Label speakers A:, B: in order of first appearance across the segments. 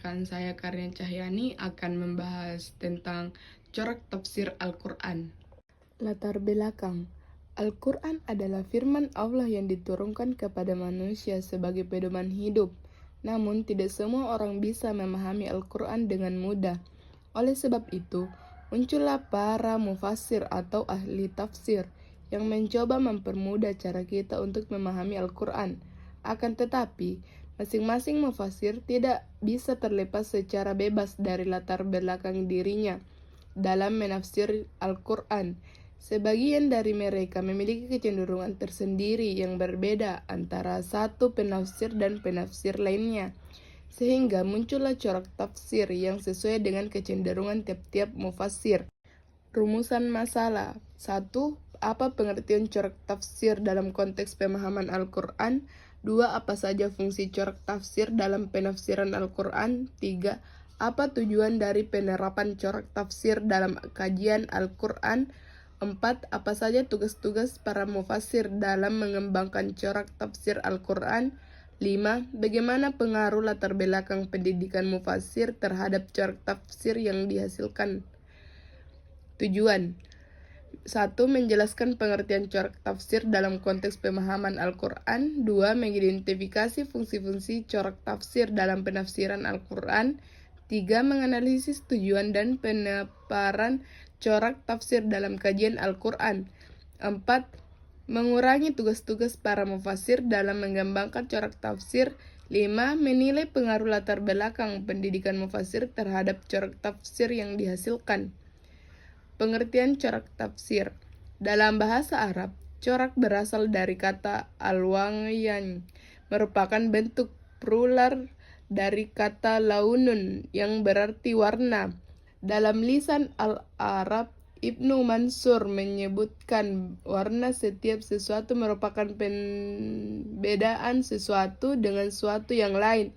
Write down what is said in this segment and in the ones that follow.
A: rekan saya Karya Cahyani akan membahas tentang corak tafsir Al-Quran. Latar belakang Al-Quran adalah firman Allah yang diturunkan kepada manusia sebagai pedoman hidup. Namun, tidak semua orang bisa memahami Al-Quran dengan mudah. Oleh sebab itu, muncullah para mufassir atau ahli tafsir yang mencoba mempermudah cara kita untuk memahami Al-Quran. Akan tetapi, masing-masing mufassir tidak bisa terlepas secara bebas dari latar belakang dirinya dalam menafsir Al-Quran. Sebagian dari mereka memiliki kecenderungan tersendiri yang berbeda antara satu penafsir dan penafsir lainnya, sehingga muncullah corak tafsir yang sesuai dengan kecenderungan tiap-tiap mufassir. Rumusan masalah 1. Apa pengertian corak tafsir dalam konteks pemahaman Al-Quran? 2. Apa saja fungsi corak tafsir dalam penafsiran Al-Quran? 3. Apa tujuan dari penerapan corak tafsir dalam kajian Al-Quran? 4. Apa saja tugas-tugas para mufassir dalam mengembangkan corak tafsir Al-Quran? 5. Bagaimana pengaruh latar belakang pendidikan mufassir terhadap corak tafsir yang dihasilkan? Tujuan 1. Menjelaskan pengertian corak tafsir dalam konteks pemahaman Al-Quran. 2. Mengidentifikasi fungsi-fungsi corak tafsir dalam penafsiran Al-Quran. 3. Menganalisis tujuan dan penerapan corak tafsir dalam kajian Al-Quran. 4. Mengurangi tugas-tugas para mufassir dalam mengembangkan corak tafsir. 5. Menilai pengaruh latar belakang pendidikan mufassir terhadap corak tafsir yang dihasilkan. Pengertian corak tafsir. Dalam bahasa Arab, corak berasal dari kata al-wangyan, merupakan bentuk plural dari kata launun yang berarti warna. Dalam lisan Al-Arab, Ibnu Mansur menyebutkan warna setiap sesuatu merupakan pembedaan sesuatu dengan sesuatu yang lain.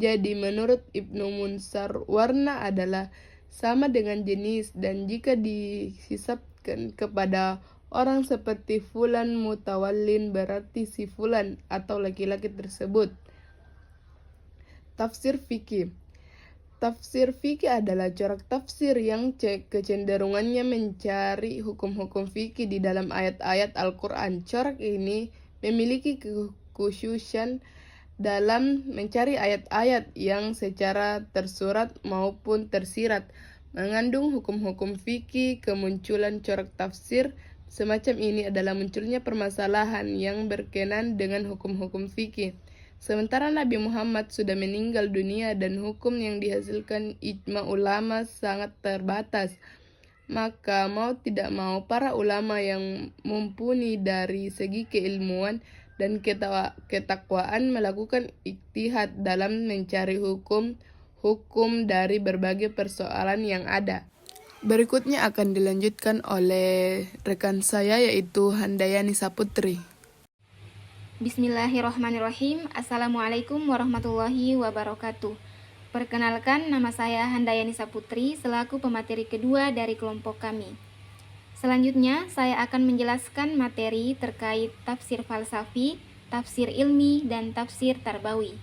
A: Jadi menurut Ibnu Mansur, warna adalah sama dengan jenis, dan jika dihisapkan kepada orang seperti fulan mutawallin, berarti si fulan atau laki-laki tersebut. Tafsir fikih. Tafsir fikih adalah corak tafsir yang kecenderungannya mencari hukum-hukum fikih di dalam ayat-ayat Al-Quran. Corak ini memiliki kekhususan dalam mencari ayat-ayat yang secara tersurat maupun tersirat mengandung hukum-hukum fikih. Kemunculan corak tafsir semacam ini adalah munculnya permasalahan yang berkenaan dengan hukum-hukum fikih. Sementara Nabi Muhammad sudah meninggal dunia dan hukum yang dihasilkan ijma ulama sangat terbatas, maka mau tidak mau para ulama yang mumpuni dari segi keilmuan dan ketakwaan melakukan ijtihad dalam mencari hukum dari berbagai persoalan yang ada. Berikutnya akan dilanjutkan oleh rekan saya, yaitu Handayani Saputri.
B: Bismillahirrahmanirrahim. Assalamualaikum warahmatullahi wabarakatuh. Perkenalkan, nama saya Handayani Saputri selaku pemateri kedua dari kelompok kami. Selanjutnya, saya akan menjelaskan materi terkait tafsir falsafi, tafsir ilmi, dan tafsir tarbawi.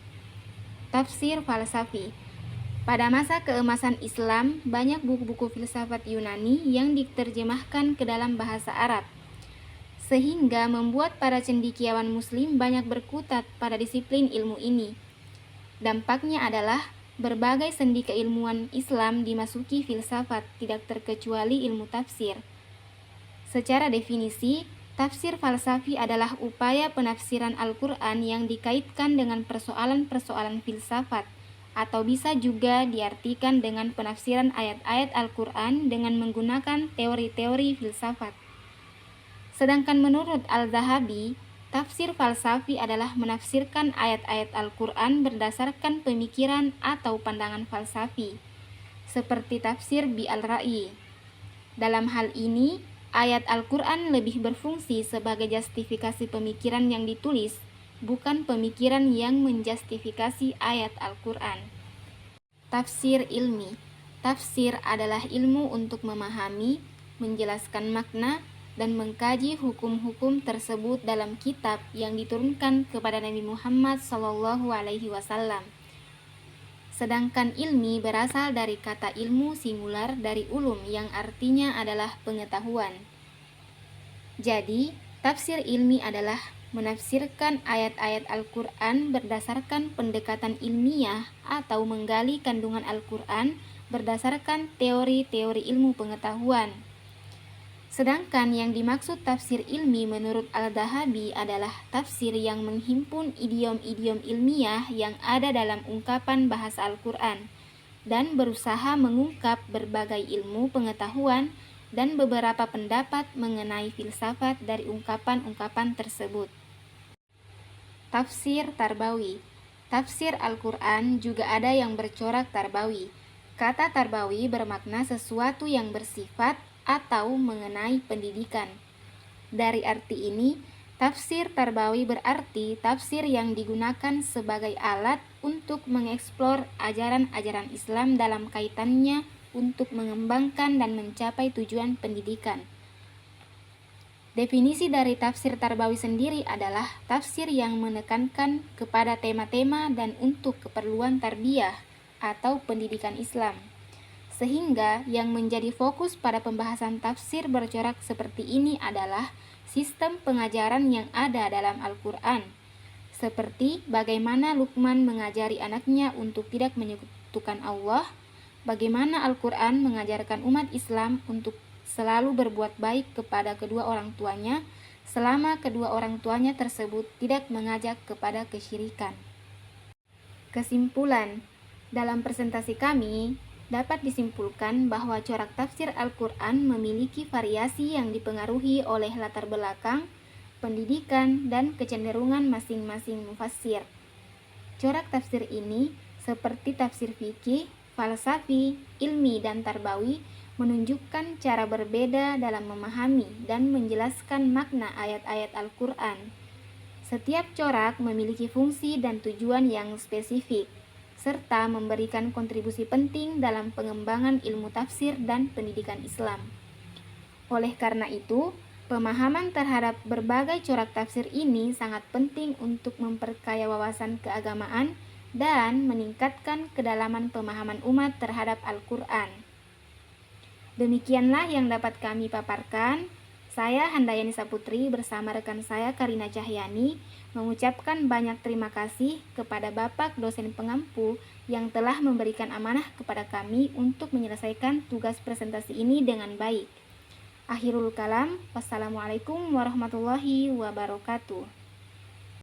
B: Tafsir falsafi. Pada masa keemasan Islam, banyak buku-buku filsafat Yunani yang diterjemahkan ke dalam bahasa Arab, sehingga membuat para cendekiawan muslim banyak berkutat pada disiplin ilmu ini. Dampaknya adalah berbagai sendi keilmuan Islam dimasuki filsafat, tidak terkecuali ilmu tafsir. Secara definisi, tafsir falsafi adalah upaya penafsiran Al-Quran yang dikaitkan dengan persoalan-persoalan filsafat, atau bisa juga diartikan dengan penafsiran ayat-ayat Al-Quran dengan menggunakan teori-teori filsafat. Sedangkan menurut Al-Zahabi, tafsir falsafi adalah menafsirkan ayat-ayat Al-Quran berdasarkan pemikiran atau pandangan falsafi, seperti tafsir Bi al-Ra'yi. Dalam hal ini, ayat Al-Quran lebih berfungsi sebagai justifikasi pemikiran yang ditulis, bukan pemikiran yang menjustifikasi ayat Al-Quran. Tafsir ilmi. Tafsir adalah ilmu untuk memahami, menjelaskan makna, dan mengkaji hukum-hukum tersebut dalam kitab yang diturunkan kepada Nabi Muhammad SAW. Sedangkan ilmi berasal dari kata ilmu singular dari ulum yang artinya adalah pengetahuan. Jadi, tafsir ilmi adalah menafsirkan ayat-ayat Al-Quran berdasarkan pendekatan ilmiah atau menggali kandungan Al-Quran berdasarkan teori-teori ilmu pengetahuan. Sedangkan yang dimaksud tafsir ilmi menurut Al-Dhahabi adalah tafsir yang menghimpun idiom-idiom ilmiah yang ada dalam ungkapan bahasa Al-Quran dan berusaha mengungkap berbagai ilmu pengetahuan dan beberapa pendapat mengenai filsafat dari ungkapan-ungkapan tersebut. Tafsir Tarbawi. Tafsir Al-Quran juga ada yang bercorak tarbawi. Kata tarbawi bermakna sesuatu yang bersifat atau mengenai pendidikan. Dari arti ini, tafsir tarbawi berarti tafsir yang digunakan sebagai alat untuk mengeksplor ajaran-ajaran Islam dalam kaitannya untuk mengembangkan dan mencapai tujuan pendidikan. Definisi dari tafsir tarbawi sendiri adalah tafsir yang menekankan kepada tema-tema dan untuk keperluan tarbiyah atau pendidikan Islam. Sehingga yang menjadi fokus pada pembahasan tafsir bercorak seperti ini adalah sistem pengajaran yang ada dalam Al-Quran, seperti bagaimana Luqman mengajari anaknya untuk tidak menyekutukan Allah, bagaimana Al-Quran mengajarkan umat Islam untuk selalu berbuat baik kepada kedua orang tuanya, selama kedua orang tuanya tersebut tidak mengajak kepada kesyirikan. Kesimpulan, dalam presentasi kami, dapat disimpulkan bahwa corak tafsir Al-Quran memiliki variasi yang dipengaruhi oleh latar belakang, pendidikan, dan kecenderungan masing-masing mufassir. Corak tafsir ini, seperti tafsir fikih, falsafi, ilmi, dan tarbawi, menunjukkan cara berbeda dalam memahami dan menjelaskan makna ayat-ayat Al-Quran. Setiap corak memiliki fungsi dan tujuan yang spesifik, serta memberikan kontribusi penting dalam pengembangan ilmu tafsir dan pendidikan Islam. Oleh karena itu, pemahaman terhadap berbagai corak tafsir ini sangat penting untuk memperkaya wawasan keagamaan dan meningkatkan kedalaman pemahaman umat terhadap Al-Quran. Demikianlah yang dapat kami paparkan. Saya Handayani Saputri bersama rekan saya Karina Cahyani mengucapkan banyak terima kasih kepada Bapak dosen pengampu yang telah memberikan amanah kepada kami untuk menyelesaikan tugas presentasi ini dengan baik. Akhirul kalam, wassalamualaikum warahmatullahi wabarakatuh.